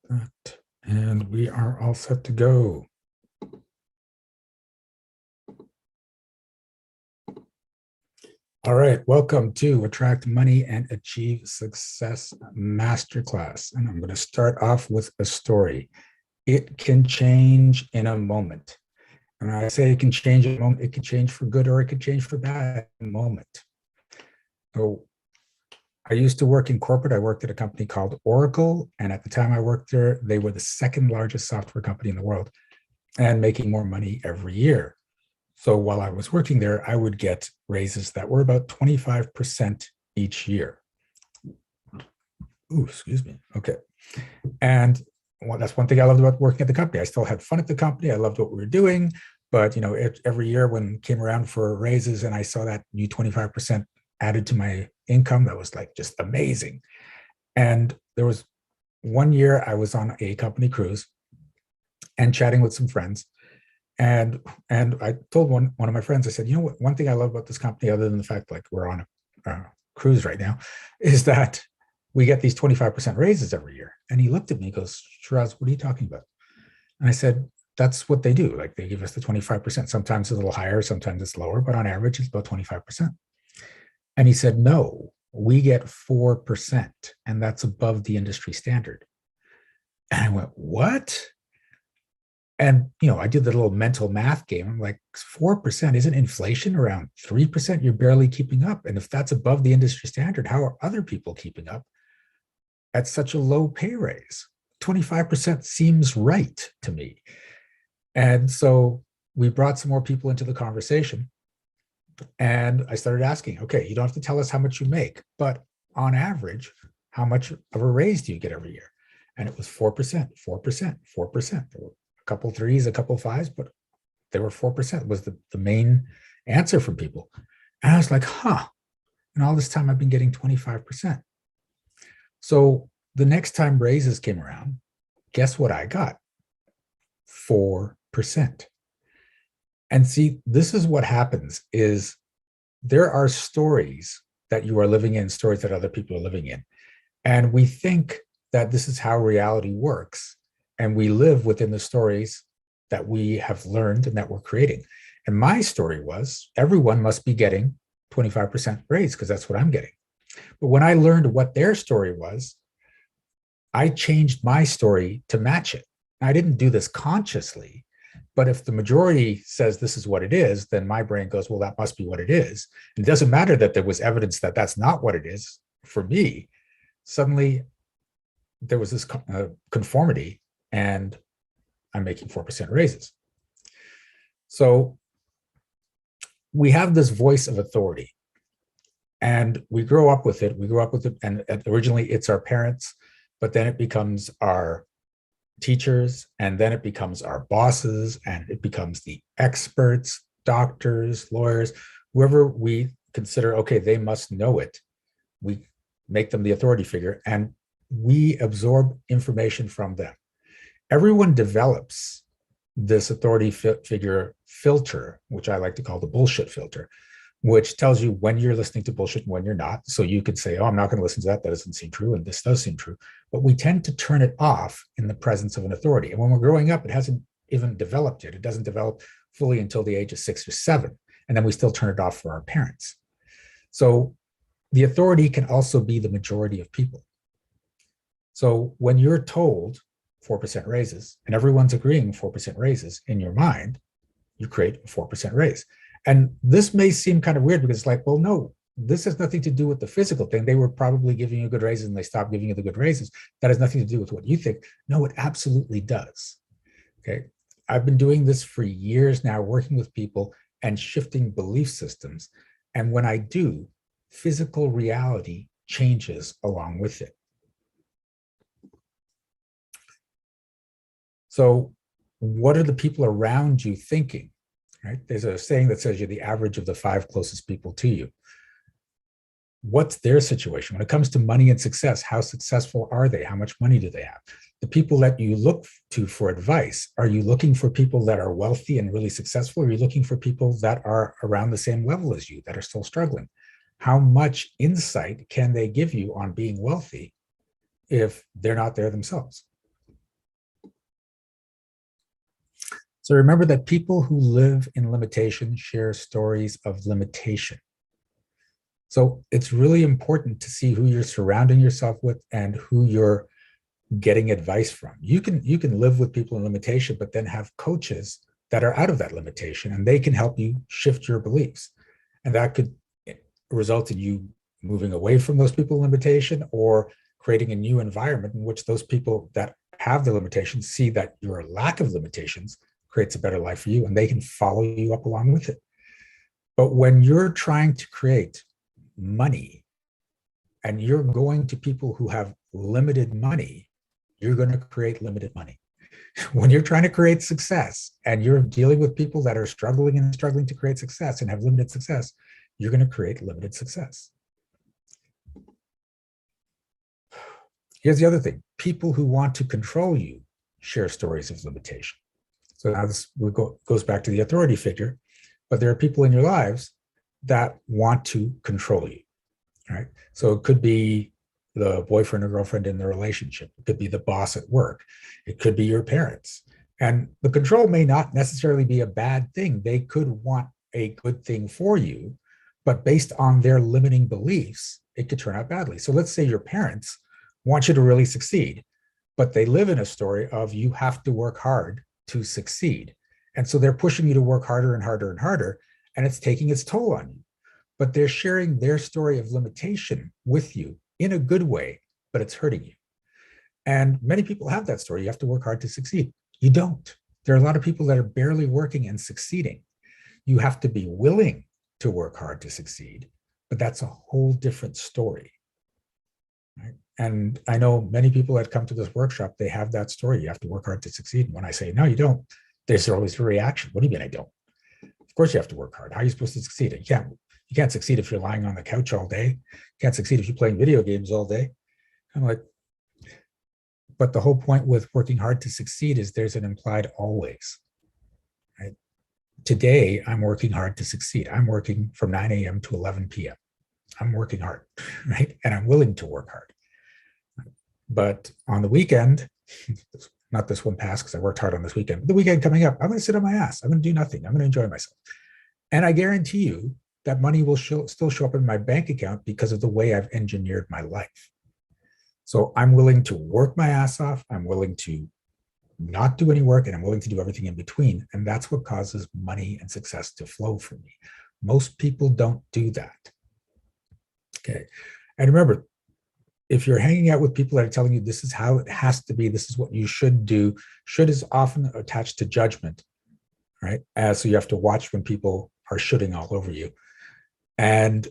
that. And we are all set to go. All right, welcome to Attract Money and Achieve Success Masterclass. And I'm going to start off with a story. It can change in a moment. And I say it can change in a moment, it can change for good or it could change for bad in a moment. So I used to work in corporate. I worked at a company called Oracle. And at the time I worked there, they were the second largest software company in the world and making more money every year. So while I was working there, I would get raises that were about 25% each year. Ooh, excuse me. Okay. And that's one thing I loved about working at the company. I still had fun at the company. I loved what we were doing. But every year when it came around for raises and I saw that new 25% added to my income, that was like just amazing. And there was one year I was on a company cruise and chatting with some friends. And I told one of my friends, I said, you know what, one thing I love about this company, other than the fact like we're on a cruise right now, is that we get these 25% raises every year. And he looked at me and goes, Shiraz, what are you talking about? And I said, that's what they do. Like they give us the 25%. Sometimes it's a little higher, sometimes it's lower, but on average, it's about 25%. And he said, no, we get 4%. And that's above the industry standard. And I went, what? And, I did the little mental math game. I'm like, 4%, isn't inflation around 3%? You're barely keeping up. And if that's above the industry standard, how are other people keeping up at such a low pay raise? 25% seems right to me. And so we brought some more people into the conversation. And I started asking, okay, you don't have to tell us how much you make, but on average, how much of a raise do you get every year? And it was 4%, 4%, 4%. Couple threes, a couple fives, but they were 4% was the main answer from people. And I was like, and all this time I've been getting 25%. So the next time raises came around, guess what I got? 4%. And see, this is what happens is there are stories that you are living in, stories that other people are living in. And we think that this is how reality works. And we live within the stories that we have learned and that we're creating. And my story was everyone must be getting 25% raise because that's what I'm getting. But when I learned what their story was, I changed my story to match it. I didn't do this consciously, but if the majority says this is what it is, then my brain goes, well, that must be what it is. And it doesn't matter that there was evidence that that's not what it is. For me, suddenly there was this conformity and I'm making 4% raises. So we have this voice of authority and we grow up with it. And originally it's our parents, but then it becomes our teachers, and then it becomes our bosses, and it becomes the experts, doctors, lawyers, whoever we consider, okay, they must know it. We make them the authority figure and we absorb information from them. Everyone develops this authority figure filter, which I like to call the bullshit filter, which tells you when you're listening to bullshit and when you're not. So you could say, oh, I'm not going to listen to that. That doesn't seem true. And this does seem true. But we tend to turn it off in the presence of an authority. And when we're growing up, it hasn't even developed yet. It doesn't develop fully until the age of 6 or 7. And then we still turn it off for our parents. So the authority can also be the majority of people. So when you're told 4% raises and everyone's agreeing 4% raises in your mind, you create a 4% raise. And this may seem kind of weird because it's like, well, no, this has nothing to do with the physical thing. They were probably giving you good raises and they stopped giving you the good raises. That has nothing to do with what you think. No, it absolutely does. Okay. I've been doing this for years now, working with people and shifting belief systems. And when I do, physical reality changes along with it. So what are the people around you thinking? Right? There's a saying that says you're the average of the 5 closest people to you. What's their situation? When it comes to money and success, how successful are they? How much money do they have? The people that you look to for advice, are you looking for people that are wealthy and really successful? Or are you looking for people that are around the same level as you, that are still struggling? How much insight can they give you on being wealthy if they're not there themselves? So remember that people who live in limitation share stories of limitation. So it's really important to see who you're surrounding yourself with and who you're getting advice from. You can live with people in limitation, but then have coaches that are out of that limitation, and they can help you shift your beliefs. And that could result in you moving away from those people in limitation, or creating a new environment in which those people that have the limitations see that your lack of limitations creates a better life for you, and they can follow you up along with it. But when you're trying to create money and you're going to people who have limited money, you're going to create limited money. When you're trying to create success and you're dealing with people that are struggling to create success and have limited success, you're going to create limited success. Here's the other thing. People who want to control you share stories of limitation. So now this goes back to the authority figure, but there are people in your lives that want to control you, right? So it could be the boyfriend or girlfriend in the relationship. It could be the boss at work. It could be your parents. And the control may not necessarily be a bad thing. They could want a good thing for you, but based on their limiting beliefs, it could turn out badly. So let's say your parents want you to really succeed, but they live in a story of you have to work hard to succeed. And so they're pushing you to work harder and harder and harder, and it's taking its toll on you. But they're sharing their story of limitation with you in a good way, but it's hurting you. And many people have that story. You have to work hard to succeed. You don't. There are a lot of people that are barely working and succeeding. You have to be willing to work hard to succeed, but that's a whole different story. Right? And I know many people that come to this workshop, they have that story. You have to work hard to succeed. And when I say, no, you don't, there's always a reaction. What do you mean I don't? Of course you have to work hard. How are you supposed to succeed? You can't succeed if you're lying on the couch all day. You can't succeed if you're playing video games all day. I'm like, but the whole point with working hard to succeed is there's an implied always. Right? Today, I'm working hard to succeed. I'm working from 9 a.m. to 11 p.m. I'm working hard, right? And I'm willing to work hard. But on the weekend, not this one past because I worked hard on this weekend, but the weekend coming up, I'm going to sit on my ass. I'm going to do nothing. I'm going to enjoy myself. And I guarantee you that money will still show up in my bank account because of the way I've engineered my life. So I'm willing to work my ass off. I'm willing to not do any work, and I'm willing to do everything in between. And that's what causes money and success to flow for me. Most people don't do that. Okay. And remember, if you're hanging out with people that are telling you this is how it has to be, this is what you should do, should is often attached to judgment, right? So you have to watch when people are shooting all over you and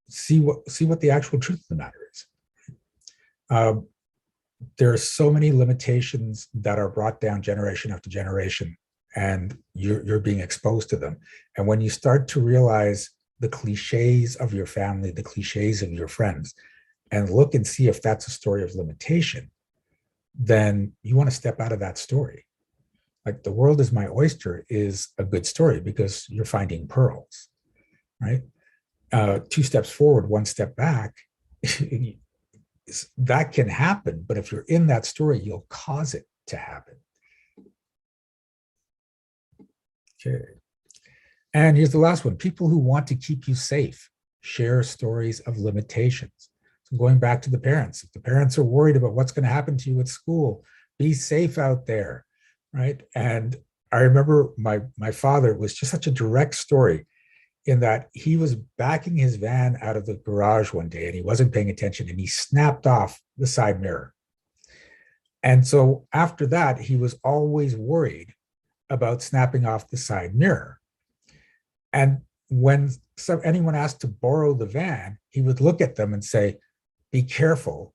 see what the actual truth of the matter is. There are so many limitations that are brought down generation after generation, and you're being exposed to them. And when you start to realize the cliches of your family, the cliches of your friends, and look and see if that's a story of limitation, then you want to step out of that story. Like the world is my oyster is a good story because you're finding pearls, right? 2 steps forward, 1 step back, that can happen. But if you're in that story, you'll cause it to happen. Okay. And here's the last one. People who want to keep you safe share stories of limitations. So going back to the parents, if the parents are worried about what's going to happen to you at school, be safe out there, right? And I remember my father was just such a direct story in that he was backing his van out of the garage one day and he wasn't paying attention and he snapped off the side mirror. And so after that, he was always worried about snapping off the side mirror. And when anyone asked to borrow the van, he would look at them and say, be careful,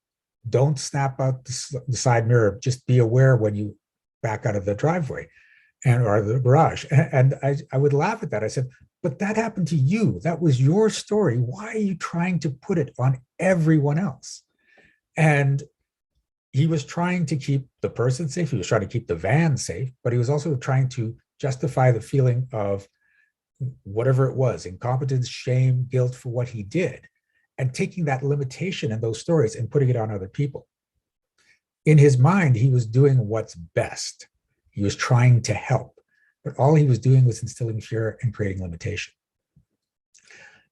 don't snap out the side mirror, just be aware when you back out of the driveway or the garage. And I would laugh at that. I said, but that happened to you. That was your story. Why are you trying to put it on everyone else? And he was trying to keep the person safe. He was trying to keep the van safe, but he was also trying to justify the feeling of whatever it was, incompetence, shame, guilt for what he did, and taking that limitation and those stories and putting it on other people. In his mind, he was doing what's best. He was trying to help. but all he was doing was instilling fear and creating limitation.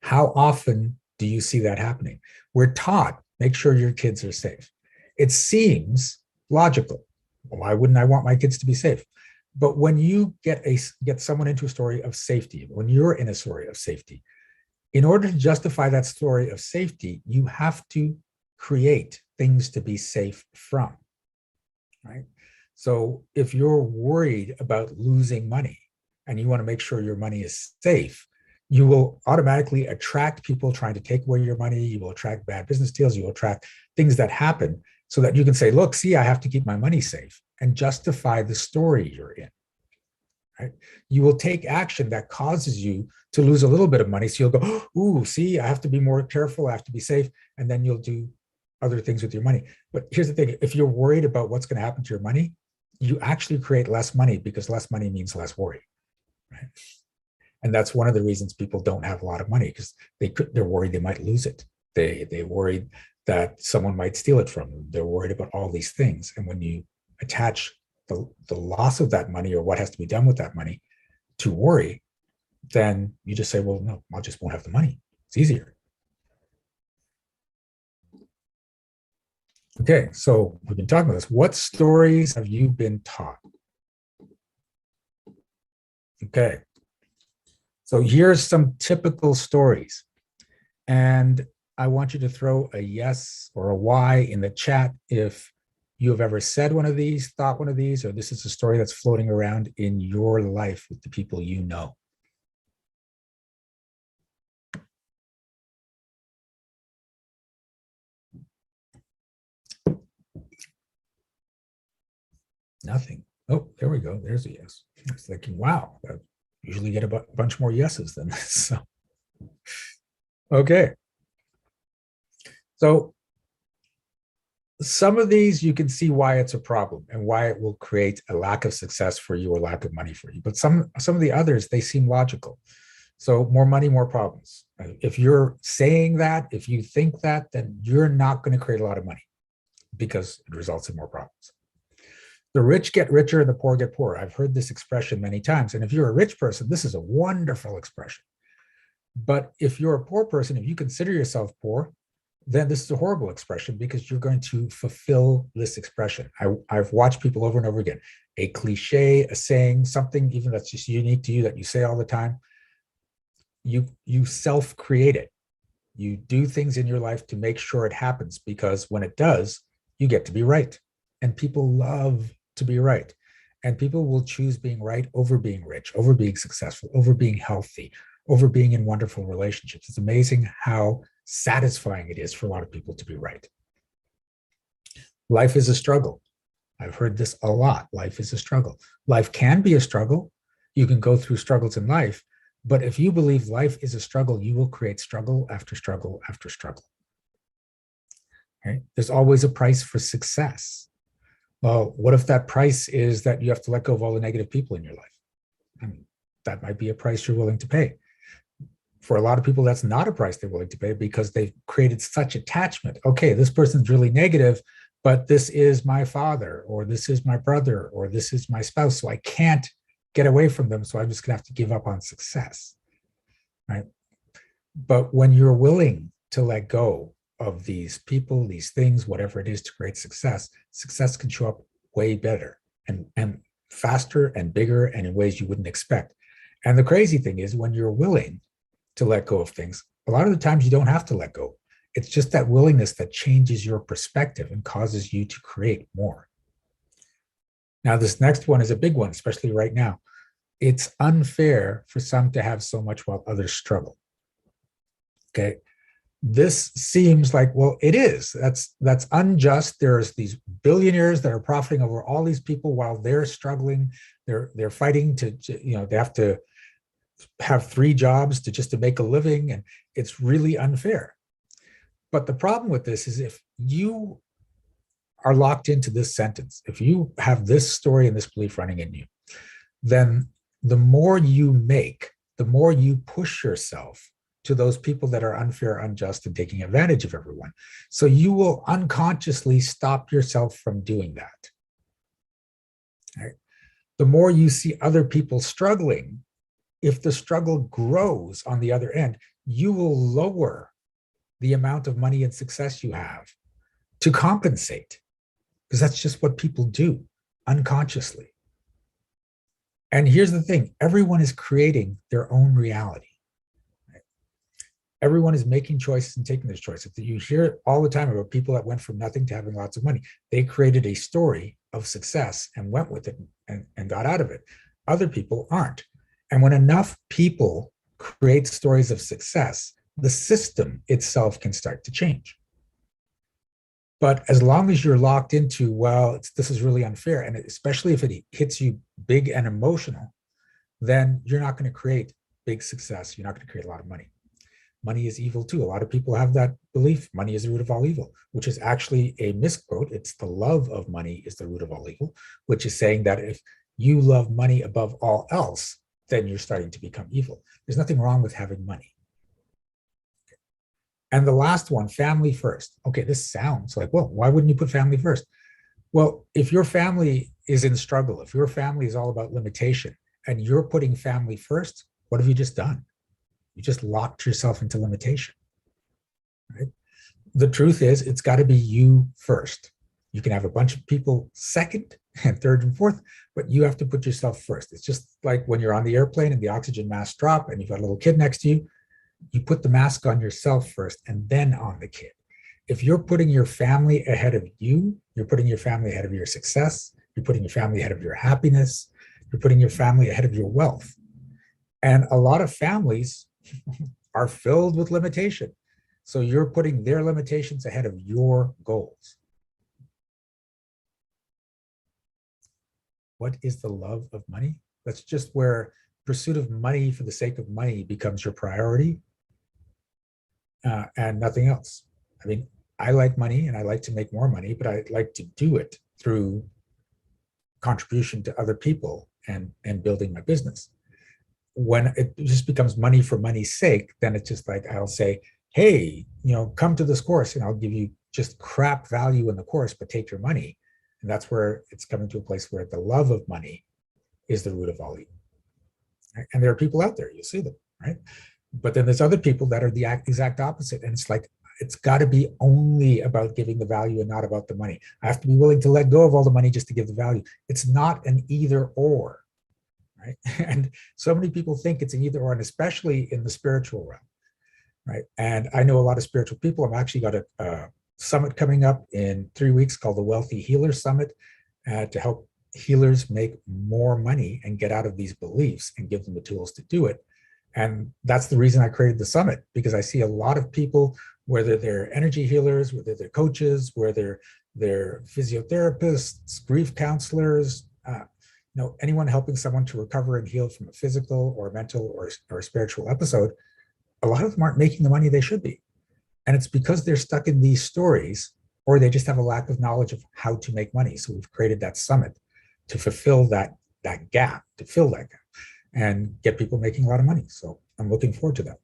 How often do you see that happening? We're taught, make sure your kids are safe. It seems logical. Why wouldn't I want my kids to be safe? But when you get someone into a story of safety, when you're in a story of safety, in order to justify that story of safety, you have to create things to be safe from, right? So if you're worried about losing money and you want to make sure your money is safe, you will automatically attract people trying to take away your money. You will attract bad business deals. You will attract things that happen so that you can say, look, see, I have to keep my money safe, and justify the story you're in. Right? You will take action that causes you to lose a little bit of money. So you'll go, ooh, see, I have to be more careful. I have to be safe. And then you'll do other things with your money. But here's the thing. If you're worried about what's going to happen to your money, you actually create less money, because less money means less worry. Right? And that's one of the reasons people don't have a lot of money, because they're worried they might lose it. They're worried that someone might steal it from them. They're worried about all these things. And when you attach the loss of that money, or what has to be done with that money, to worry, then you just say, well, no, I just won't have the money. It's easier. Okay, so we've been talking about this. What stories have you been taught? Okay, so here's some typical stories. And I want you to throw a yes or a Y in the chat if you have ever said one of these, thought one of these, or this is a story that's floating around in your life with the people you know. Nothing. Oh, there we go. There's a yes. I was thinking, wow, I usually get a bunch more yeses than this. So, okay. So some of these you can see why it's a problem and why it will create a lack of success for you or lack of money for you. But some of the others, they seem logical. So more money, more problems. If you're saying that, if you think that, then you're not going to create a lot of money, because it results in more problems. The rich get richer and the poor get poorer. I've heard this expression many times. And if you're a rich person, this is a wonderful expression. But if you're a poor person, if you consider yourself poor, then this is a horrible expression, because you're going to fulfill this expression. I've watched people over and over again, a cliche, a saying, something even that's just unique to you that you say all the time. You self-create it. You do things in your life to make sure it happens, because when it does, you get to be right. And people love to be right. And people will choose being right over being rich, over being successful, over being healthy, over being in wonderful relationships. It's amazing how satisfying it is for a lot of people to be right. Life is a struggle. I've heard this a lot. Life is a struggle. Life can be a struggle. You can go through struggles in life. But if you believe life is a struggle, you will create struggle after struggle after struggle. Right? There's always a price for success. Well, what if that price is that you have to let go of all the negative people in your life? I mean, that might be a price you're willing to pay. For a lot of people, that's not a price they're willing to pay, because they've created such attachment. Okay, this person's really negative, but this is my father, or this is my brother, or this is my spouse, so I can't get away from them, so I'm just going to have to give up on success, right? But when you're willing to let go of these people, these things, whatever it is to create success, success can show up way better and faster and bigger and in ways you wouldn't expect. And the crazy thing is, when you're willing to let go of things, a lot of the times you don't have to let go. It's just that willingness that changes your perspective and causes you to create more. Now, this next one is a big one, especially right now. It's unfair for some to have so much while others struggle. Okay. This seems like, well, it is. That's unjust. There's these billionaires that are profiting over all these people while they're struggling. They're fighting to, they have to have 3 jobs to make a living, and it's really unfair. But the problem with this is, if you are locked into this sentence, if you have this story and this belief running in you, then the more you make, the more you push yourself to those people that are unfair, unjust, and taking advantage of everyone. So you will unconsciously stop yourself from doing that. Right? The more you see other people struggling, if the struggle grows on the other end, you will lower the amount of money and success you have to compensate, because that's just what people do unconsciously. And here's the thing, everyone is creating their own reality. Right? Everyone is making choices and taking those choices. You hear all the time about people that went from nothing to having lots of money. They created a story of success and went with it and got out of it. Other people aren't. And when enough people create stories of success, the system itself can start to change. But as long as you're locked into, well, this is really unfair, and especially if it hits you big and emotional, then you're not going to create big success. You're not going to create a lot of money. Money is evil too. A lot of people have that belief. Money is the root of all evil, which is actually a misquote. It's the love of money is the root of all evil, which is saying that if you love money above all else, then you're starting to become evil. There's nothing wrong with having money. And the last one, family first. Okay, this sounds like, well, why wouldn't you put family first? Well, if your family is in struggle, if your family is all about limitation and you're putting family first, what have you just done? You just locked yourself into limitation, right? The truth is, it's got to be you first. You can have a bunch of people second and third and fourth, but you have to put yourself first. It's just like when you're on the airplane and the oxygen masks drop and you've got a little kid next to you, you put the mask on yourself first and then on the kid. If you're putting your family ahead of you, you're putting your family ahead of your success, you're putting your family ahead of your happiness, you're putting your family ahead of your wealth. And a lot of families are filled with limitation. So you're putting their limitations ahead of your goals. What is the love of money? That's just where pursuit of money for the sake of money becomes your priority and nothing else. I mean, I like money and I like to make more money, but I like to do it through contribution to other people and building my business. When it just becomes money for money's sake, then it's just like, I'll say, hey, come to this course and I'll give you just crap value in the course, but take your money. And that's where it's coming to a place where the love of money is the root of all evil. Right? And there are people out there, you see them, right? But then there's other people that are the exact opposite. And it's like, it's got to be only about giving the value and not about the money. I have to be willing to let go of all the money just to give the value. It's not an either or, right? And so many people think it's an either or, and especially in the spiritual realm, right? And I know a lot of spiritual people. I've actually got a summit coming up in 3 weeks called the Wealthy Healer Summit to help healers make more money and get out of these beliefs and give them the tools to do it. And that's the reason I created the summit, because I see a lot of people, whether they're energy healers, whether they're coaches, whether they're physiotherapists, grief counselors, anyone helping someone to recover and heal from a physical or mental or spiritual episode, a lot of them aren't making the money they should be. And it's because they're stuck in these stories, or they just have a lack of knowledge of how to make money. So we've created that summit to fulfill that gap, to fill that gap and get people making a lot of money. So I'm looking forward to that.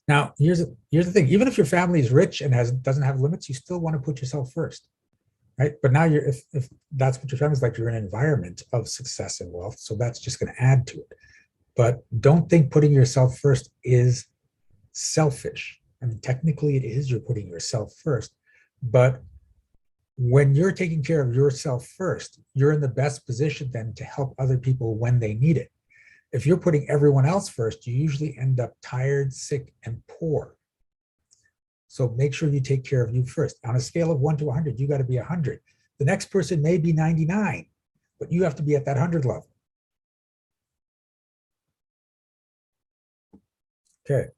Now, here's the thing. Even if your family is rich and doesn't have limits, you still want to put yourself first, right? But now if that's what your family's like, you're in an environment of success and wealth. So that's just going to add to it. But don't think putting yourself first is selfish. I mean, technically it is, you're putting yourself first, but when you're taking care of yourself first, you're in the best position then to help other people when they need it. If you're putting everyone else first, you usually end up tired, sick, and poor. So make sure you take care of you first. On a scale of 1 to 100, you got to be 100. The next person may be 99, but you have to be at that 100 level. Okay.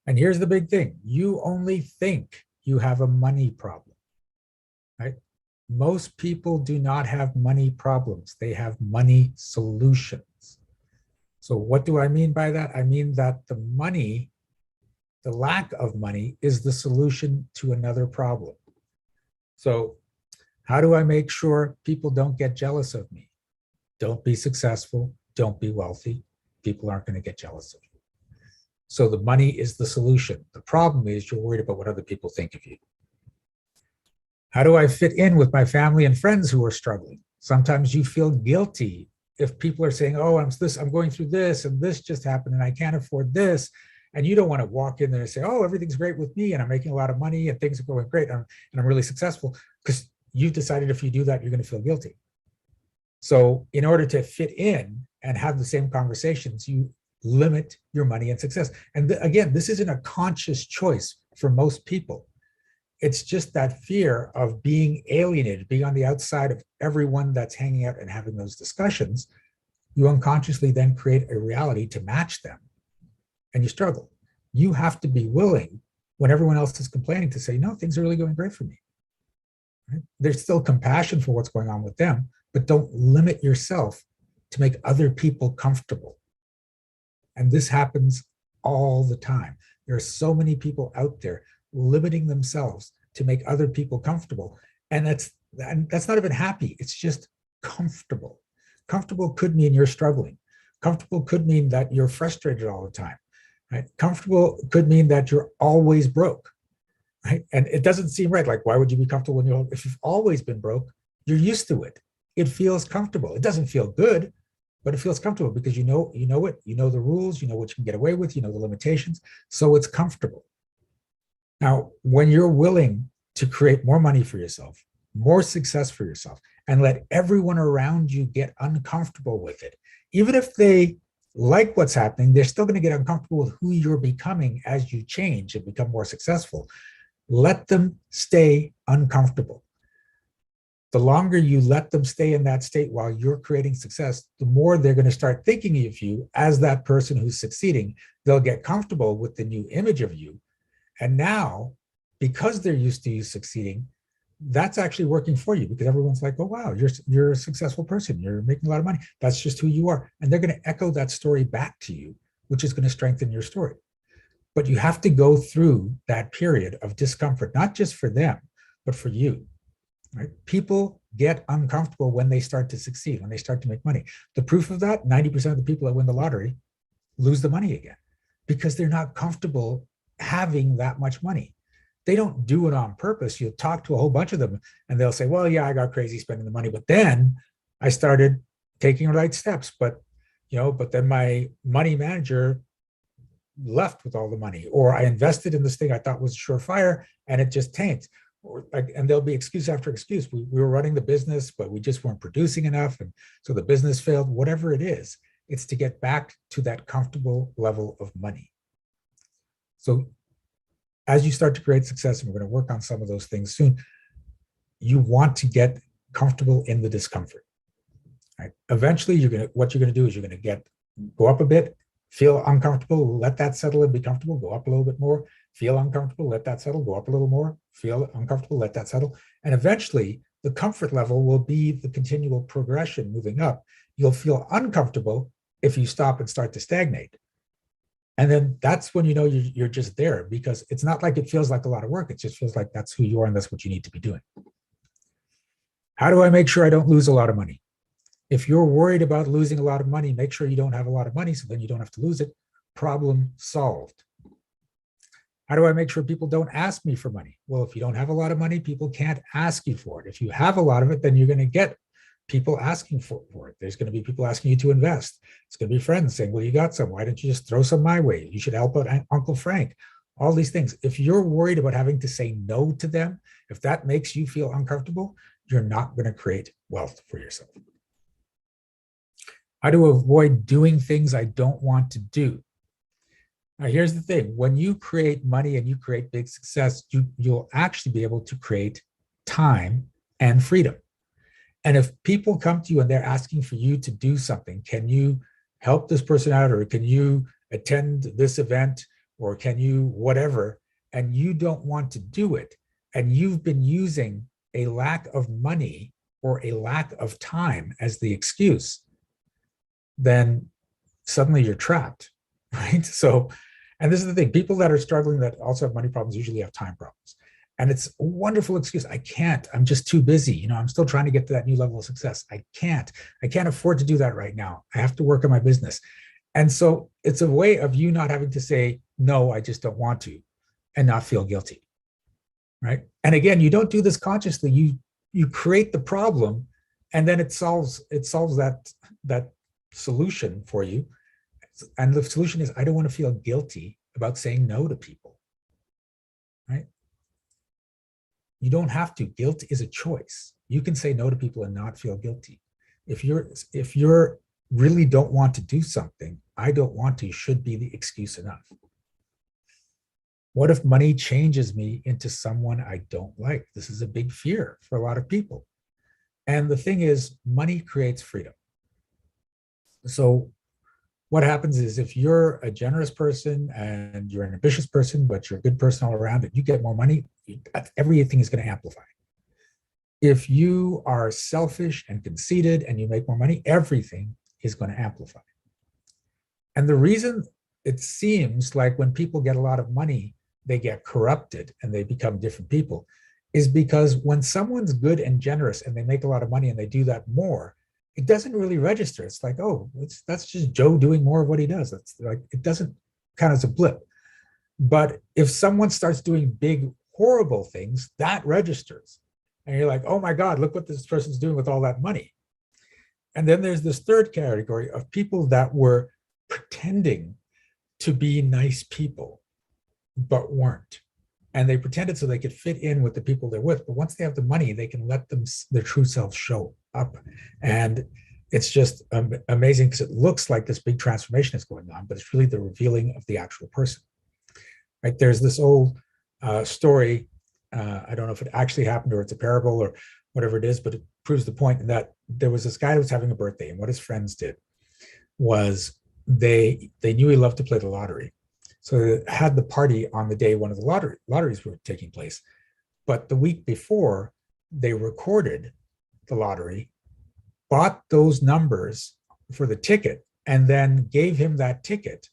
And here's the big thing. You only think you have a money problem, right? Most people do not have money problems. They have money solutions. So what do I mean by that? I mean that the lack of money is the solution to another problem. So how do I make sure people don't get jealous of me? Don't be successful. Don't be wealthy. People aren't going to get jealous of you. So the money is the solution. The problem is you're worried about what other people think of you. How do I fit in with my family and friends who are struggling? Sometimes you feel guilty if people are saying, oh, I'm going through this and this just happened and I can't afford this. And you don't want to walk in there and say, oh, everything's great with me and I'm making a lot of money and things are going great and I'm really successful, because you've decided if you do that, you're going to feel guilty. So in order to fit in and have the same conversations, you limit your money and success. And again, this isn't a conscious choice for most people. It's just that fear of being alienated, being on the outside of everyone that's hanging out and having those discussions. You unconsciously then create a reality to match them, and you struggle. You have to be willing, when everyone else is complaining, to say, no, things are really going great for me. Right? There's still compassion for what's going on with them, but don't limit yourself to make other people comfortable. And this happens all the time. There are so many people out there limiting themselves to make other people comfortable. And that's not even happy. It's just comfortable. Comfortable could mean you're struggling. Comfortable could mean that you're frustrated all the time. Right? Comfortable could mean that you're always broke. Right? And it doesn't seem right. Like, why would you be comfortable if you've always been broke? You're used to it. It feels comfortable. It doesn't feel good, but it feels comfortable because you know it, you know the rules, you know what you can get away with, you know the limitations, so it's comfortable. Now, when you're willing to create more money for yourself, more success for yourself, and let everyone around you get uncomfortable with it, even if they like what's happening, they're still going to get uncomfortable with who you're becoming as you change and become more successful. Let them stay uncomfortable. The longer you let them stay in that state while you're creating success, the more they're going to start thinking of you as that person who's succeeding. They'll get comfortable with the new image of you. And now, because they're used to you succeeding, that's actually working for you, because everyone's like, oh, wow, you're a successful person. You're making a lot of money. That's just who you are. And they're going to echo that story back to you, which is going to strengthen your story. But you have to go through that period of discomfort, not just for them, but for you. Right? People get uncomfortable when they start to succeed, when they start to make money. The proof of that, 90% of the people that win the lottery lose the money again, because they're not comfortable having that much money. They don't do it on purpose. You'll talk to a whole bunch of them and they'll say, well, yeah, I got crazy spending the money, but then I started taking the right steps. But then my money manager left with all the money, or I invested in this thing I thought was surefire and it just tanked. And there'll be excuse after excuse. We were running the business, but we just weren't producing enough. And so the business failed. Whatever it is, it's to get back to that comfortable level of money. So as you start to create success, and we're going to work on some of those things soon, you want to get comfortable in the discomfort. Right? Eventually, what you're going to do is you're going to go up a bit, feel uncomfortable, let that settle and be comfortable, go up a little bit more, feel uncomfortable, let that settle, go up a little more, feel uncomfortable, let that settle. And eventually, the comfort level will be the continual progression moving up. You'll feel uncomfortable if you stop and start to stagnate. And then that's when you know you're just there, because it's not like it feels like a lot of work. It just feels like that's who you are and that's what you need to be doing. How do I make sure I don't lose a lot of money? If you're worried about losing a lot of money, make sure you don't have a lot of money, so then you don't have to lose it. Problem solved. How do I make sure people don't ask me for money? Well, if you don't have a lot of money, people can't ask you for it. If you have a lot of it, then you're going to get people asking for it. There's going to be people asking you to invest. It's going to be friends saying, well, you got some. Why don't you just throw some my way? You should help out Uncle Frank. All these things. If you're worried about having to say no to them, if that makes you feel uncomfortable, you're not going to create wealth for yourself. How to avoid doing things I don't want to do. Now, here's the thing. When you create money and you create big success, you'll actually be able to create time and freedom. And if people come to you and they're asking for you to do something, can you help this person out, or can you attend this event, or can you whatever, and you don't want to do it, and you've been using a lack of money or a lack of time as the excuse, then suddenly you're trapped, right? So, and this is the thing, people that are struggling that also have money problems usually have time problems. And it's a wonderful excuse. I can't, I'm just too busy. I'm still trying to get to that new level of success. I can't afford to do that right now. I have to work on my business. And so it's a way of you not having to say, no, I just don't want to, and not feel guilty, right? And again, you don't do this consciously. You create the problem And then it solves that solution for you. And the solution is, I don't want to feel guilty about saying no to people, right? You don't have to. Guilt is a choice. You can say no to people and not feel guilty. If you're really don't want to do something, I don't want to should be the excuse enough. What if money changes me into someone I don't like? This is a big fear for a lot of people. And the thing is, money creates freedom. So what happens is, if you're a generous person and you're an ambitious person, but you're a good person all around, and you get more money, everything is going to amplify. If you are selfish and conceited and you make more money, everything is going to amplify. And the reason it seems like when people get a lot of money, they get corrupted and they become different people, is because when someone's good and generous and they make a lot of money and they do that more, it doesn't really register. It's like, oh, that's just Joe doing more of what he does. That's like, it doesn't count as a blip. But if someone starts doing big, horrible things, that registers. And you're like, oh my God, look what this person's doing with all that money. And then there's this third category of people that were pretending to be nice people, but weren't. And they pretended so they could fit in with the people they're with. But once they have the money, they can let their true self show up. And it's just amazing, because it looks like this big transformation is going on, but it's really the revealing of the actual person. Right? There's this old story. I don't know if it actually happened or it's a parable or whatever it is, but it proves the point, in that there was this guy who was having a birthday, and what his friends did was they knew he loved to play the lottery. So they had the party on the day one of the lotteries were taking place. But the week before, they recorded the lottery, bought those numbers for the ticket, and then gave him that ticket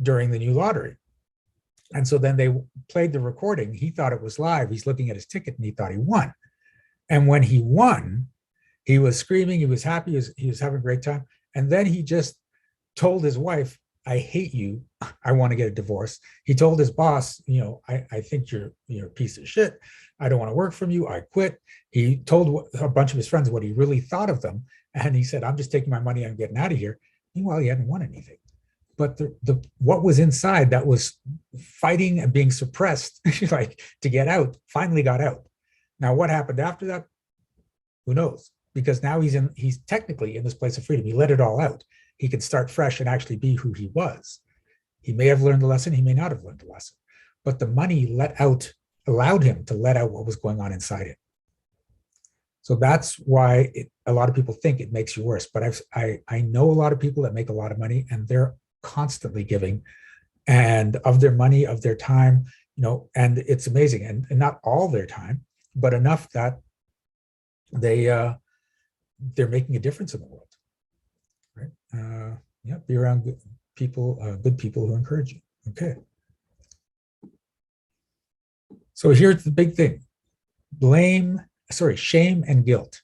during the new lottery. And so then they played the recording. He thought it was live. He's looking at his ticket and he thought he won. And when he won, he was screaming, he was happy, he was having a great time. And then he just told his wife, I hate you. I want to get a divorce. He told his boss, I think you're a piece of shit. I don't want to work from you. I quit. He told a bunch of his friends what he really thought of them. And he said, I'm just taking my money. I'm getting out of here. Meanwhile, he hadn't won anything. But the what was inside that was fighting and being suppressed, like to get out, finally got out. Now, what happened after that? Who knows? Because now he's technically in this place of freedom. He let it all out. He can start fresh and actually be who he was. He may have learned the lesson. He may not have learned the lesson. But the money allowed him to let out what was going on inside him. So that's why a lot of people think it makes you worse. But I know a lot of people that make a lot of money, and they're constantly giving, and of their money, of their time, and it's amazing. And not all their time, but enough that they're making a difference in the world. Right? Be around good people who encourage you. Okay. So here's the big thing: shame and guilt.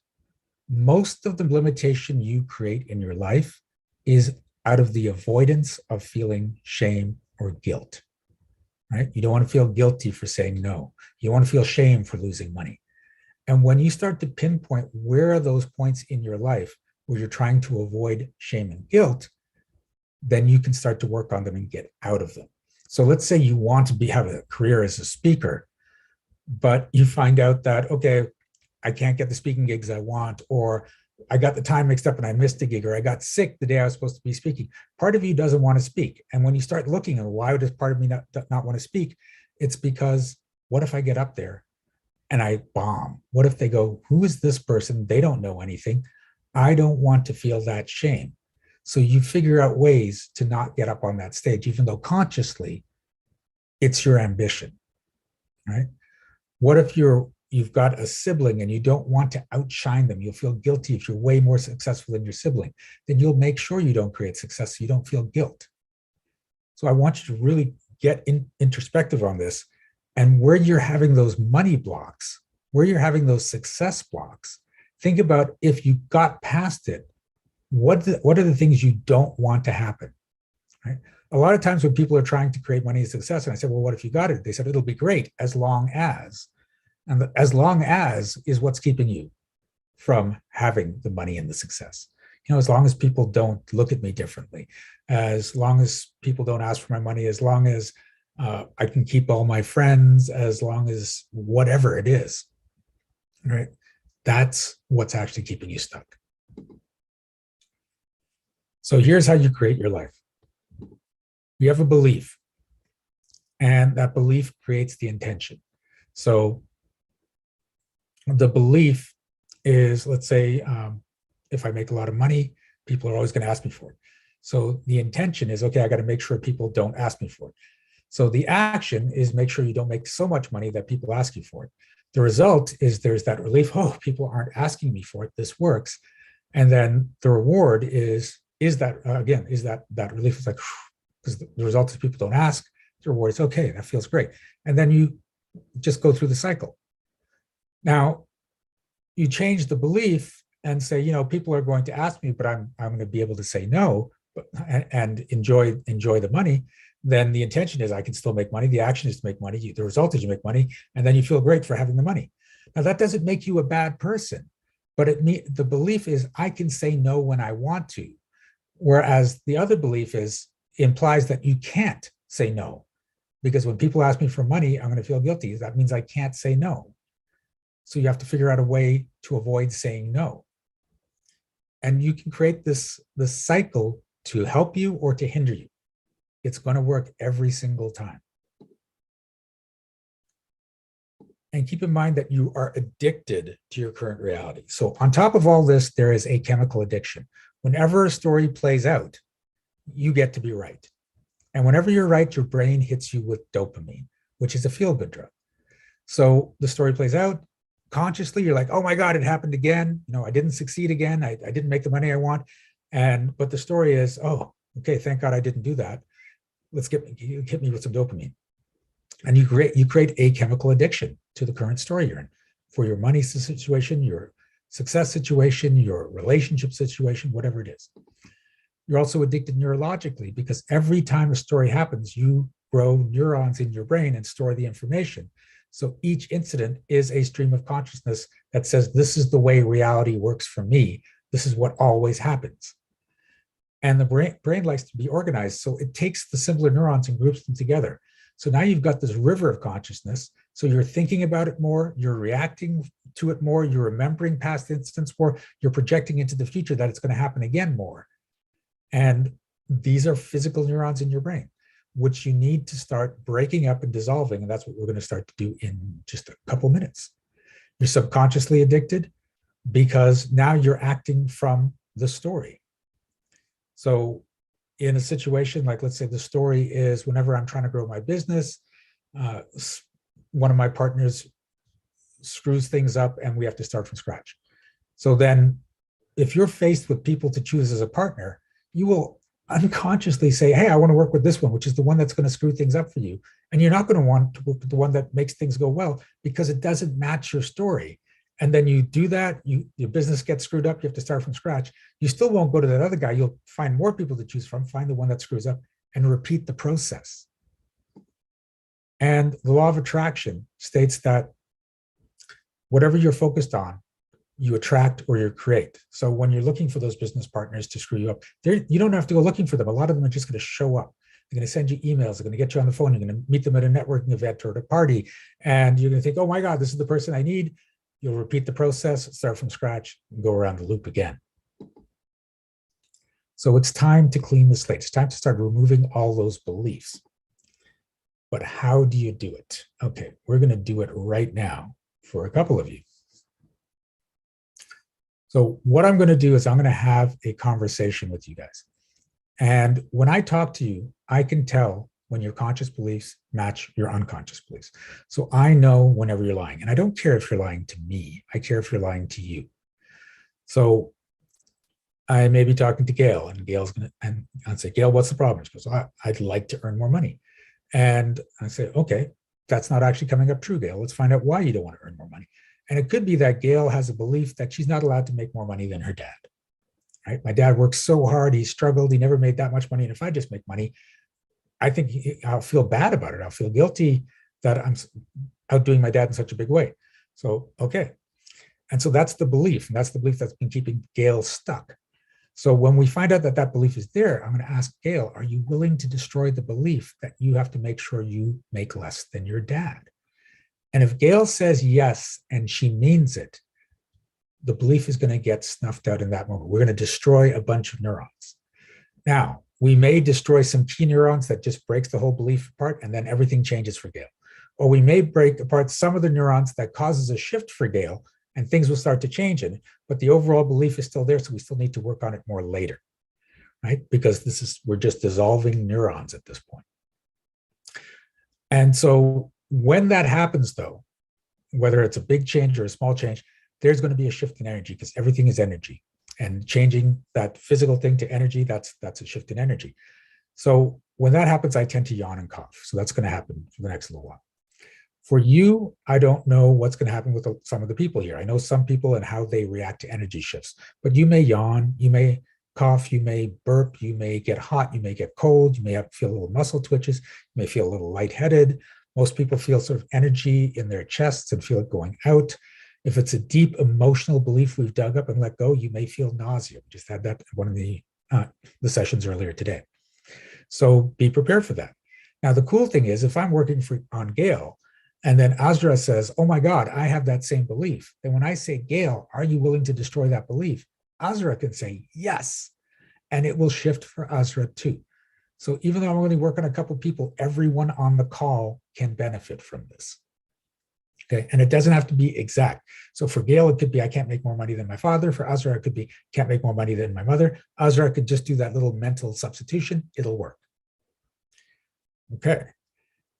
Most of the limitation you create in your life is out of the avoidance of feeling shame or guilt. Right? You don't want to feel guilty for saying no. You want to feel shame for losing money. And when you start to pinpoint where are those points in your life where you're trying to avoid shame and guilt, then you can start to work on them and get out of them. So let's say you want to have a career as a speaker, but you find out that, okay, I can't get the speaking gigs I want, or I got the time mixed up and I missed a gig, or I got sick the day I was supposed to be speaking. Part of you doesn't want to speak. And when you start looking at why does part of me not want to speak, it's because what if I get up there and I bomb? What if they go, who is this person? They don't know anything. I don't want to feel that shame. So you figure out ways to not get up on that stage, even though consciously it's your ambition, right? What if you've got a sibling and you don't want to outshine them? You'll feel guilty if you're way more successful than your sibling. Then you'll make sure you don't create success so you don't feel guilt. So I want you to really get introspective on this, and where you're having those money blocks, where you're having those success blocks, think about if you got past it, what are the things you don't want to happen, right? A lot of times when people are trying to create money and success, and I said, well, what if you got it? They said, it'll be great as long as. And as long as is what's keeping you. from having the money and the success. As long as people don't look at me differently, as long as people don't ask for my money, as long as I can keep all my friends, as long as whatever it is, right? That's what's actually keeping you stuck. So here's how you create your life. You have a belief, and that belief creates the intention. So the belief is, let's say, if I make a lot of money, people are always going to ask me for it. So the intention is, okay, I got to make sure people don't ask me for it. So the action is make sure you don't make so much money that people ask you for it. The result is there's that relief. Oh, people aren't asking me for it. This works. And then the reward is that, again, is that relief. It's like, because the result is people don't ask. The reward is, okay, that feels great. And then you just go through the cycle. Now, you change the belief and say, people are going to ask me, but I'm going to be able to say no and enjoy the money. Then the intention is I can still make money. The action is to make money. The result is you make money, and then you feel great for having the money. Now, that doesn't make you a bad person, but the belief is I can say no when I want to, whereas the other belief implies that you can't say no, because when people ask me for money, I'm going to feel guilty. That means I can't say no. So you have to figure out a way to avoid saying no. And you can create this cycle to help you or to hinder you. It's going to work every single time. And keep in mind that you are addicted to your current reality. So on top of all this, there is a chemical addiction. Whenever a story plays out, you get to be right. And whenever you're right, your brain hits you with dopamine, which is a feel-good drug. So the story plays out, consciously, you're like, oh my God, it happened again. I didn't succeed again. I didn't make the money I want. But the story is, oh, okay, thank God I didn't do that. Let's hit me with some dopamine. And you create a chemical addiction to the current story you're in for your money situation, your success situation, your relationship situation, whatever it is. You're also addicted neurologically because every time a story happens, you grow neurons in your brain and store the information. So each incident is a stream of consciousness that says, this is the way reality works for me. This is what always happens. And the brain likes to be organized. So it takes the simpler neurons and groups them together. So now you've got this river of consciousness. So you're thinking about it more, you're reacting to it more, you're remembering past incidents more, you're projecting into the future that it's going to happen again more. And these are physical neurons in your brain, which you need to start breaking up and dissolving. And that's what we're going to start to do in just a couple minutes. You're subconsciously addicted because now you're acting from the story. So in a situation like, let's say the story is whenever I'm trying to grow my business, one of my partners screws things up and we have to start from scratch. So then if you're faced with people to choose as a partner, you will unconsciously say, hey, I want to work with this one, which is the one that's going to screw things up for you. And you're not going to want to work with the one that makes things go well because it doesn't match your story. And then you do that, your business gets screwed up, you have to start from scratch. You still won't go to that other guy. You'll find more people to choose from, find the one that screws up, and repeat the process. And the law of attraction states that whatever you're focused on, you attract or you create. So when you're looking for those business partners to screw you up, you don't have to go looking for them. A lot of them are just going to show up. They're going to send you emails. They're going to get you on the phone. You're going to meet them at a networking event or at a party. And you're going to think, oh my God, this is the person I need. You'll repeat the process, start from scratch, and go around the loop again. So it's time to clean the slate. It's time to start removing all those beliefs. But how do you do it? Okay, we're going to do it right now for a couple of you. So what I'm going to do is I'm going to have a conversation with you guys. And when I talk to you, I can tell when your conscious beliefs match your unconscious beliefs. So I know whenever you're lying. And I don't care if you're lying to me. I care if you're lying to you. So I may be talking to Gail, and Gail's going to, and I'd say, Gail, what's the problem? She goes, I'd like to earn more money. And I say, okay, that's not actually coming up true, Gail. Let's find out why you don't want to earn more money. And it could be that Gail has a belief that she's not allowed to make more money than her dad. Right? My dad worked so hard, he struggled, he never made that much money. And if I just make money, I think I'll feel bad about it. I'll feel guilty that I'm outdoing my dad in such a big way. So, okay. And so that's the belief. And that's the belief that's been keeping Gail stuck. So when we find out that that belief is there, I'm going to ask Gail, are you willing to destroy the belief that you have to make sure you make less than your dad? And if Gail says yes, and she means it, the belief is going to get snuffed out in that moment. We're going to destroy a bunch of neurons. Now, we may destroy some key neurons that just breaks the whole belief apart, and then everything changes for Gail. Or we may break apart some of the neurons that causes a shift for Gail, and things will start to change in it, but the overall belief is still there, so we still need to work on it more later, right? Because we're just dissolving neurons at this point. And so when that happens, though, whether it's a big change or a small change, there's going to be a shift in energy because everything is energy. And changing that physical thing to energy, that's a shift in energy. So when that happens, I tend to yawn and cough. So that's going to happen for the next little while. For you, I don't know what's going to happen with some of the people here. I know some people and how they react to energy shifts, but you may yawn, you may cough, you may burp, you may get hot, you may get cold, you may feel a little muscle twitches, you may feel a little lightheaded. Most people feel sort of energy in their chests and feel it going out. If it's a deep emotional belief we've dug up and let go, you may feel nausea. We just had that in one of the sessions earlier today. So be prepared for that. Now, the cool thing is if I'm working on Gail, and then Azra says, oh my God, I have that same belief. Then when I say, Gail, are you willing to destroy that belief? Azra can say yes, and it will shift for Azra too. So even though I'm only working on a couple of people, everyone on the call can benefit from this. Okay, and it doesn't have to be exact. So for Gail, it could be, I can't make more money than my father. For Azra, it could be, can't make more money than my mother. Azra could just do that little mental substitution. It'll work. Okay.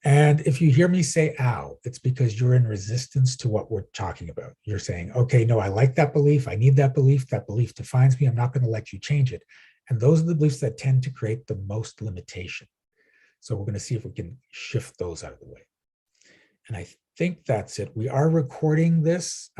And if you hear me say, ow, it's because you're in resistance to what we're talking about. You're saying, okay, no, I like that belief. I need that belief. That belief defines me. I'm not going to let you change it. And those are the beliefs that tend to create the most limitation. So we're going to see if we can shift those out of the way. And I think that's it. We are recording this.